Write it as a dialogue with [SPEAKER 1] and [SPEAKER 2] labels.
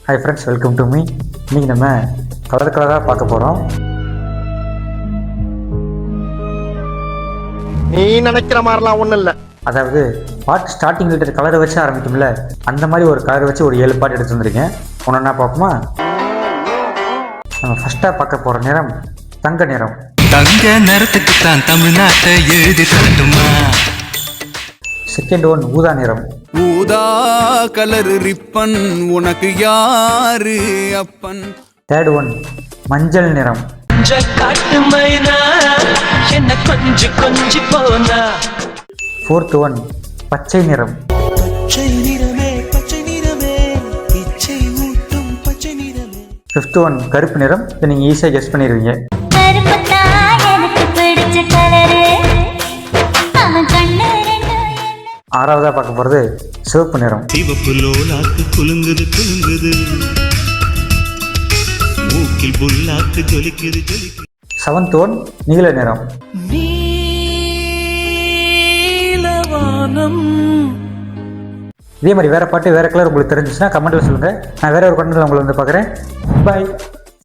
[SPEAKER 1] Hi friends, welcome to me. இன்றைக்கி நம்ம கலராக பார்க்க போகிறோம்.
[SPEAKER 2] நீ நினைக்கிற மாதிரிலாம் ஒன்றும் இல்லை.
[SPEAKER 1] அதாவது பாட்டு ஸ்டார்டிங் லிட்டர் கலரை வச்சு ஆரம்பிக்கும்ல, அந்த மாதிரி ஒரு கலரை வச்சு ஒரு 7 பாட்டு எடுத்து வந்திருக்கேன். ஒன்றா பார்ப்போமா? நம்ம ஃபஸ்ட்டாக பார்க்க போகிற நிறம் தங்க நிறம்.
[SPEAKER 3] தங்க நிறத்துக்கு தான் தமிழ்நாட்டை எழுதி தரட்டுமா?
[SPEAKER 1] செகண்ட் ஒன் ஊதா நிறம்.
[SPEAKER 3] ஊதா கலர் ரிப்பன் உனக்கு யாரு அப்பன்.
[SPEAKER 1] தேர்ட் ஒன் மஞ்சள் நிறம். ஃபோர்த் ஒன் பச்சை நிறம். ஃபிஃப்த் ஒன் கருப்பு நிறம். இதை நீங்கள் ஈஸியாக கெஸ் பண்ணிடுவீங்க. ஆறாவதாக பார்க்க போகிறது சிவப்பு நிறம்.
[SPEAKER 4] சிவப்பு லோலாக்கு குலுங்குது குலுங்குது, மூக்கில் புல்லாக்கு ஜொலிக்குது ஜொலிக்குது.
[SPEAKER 1] செவன்த் ஒன் நீல நிறம். இதே மாதிரி வேறு பாட்டு வேறு கலர் உங்களுக்கு தெரிஞ்சிச்சுன்னா கமெண்ட்டில் சொல்லுங்கள். நான் வேறு ஒரு கண்டென்ட்டில் உங்களை வந்து பார்க்குறேன். பாய்.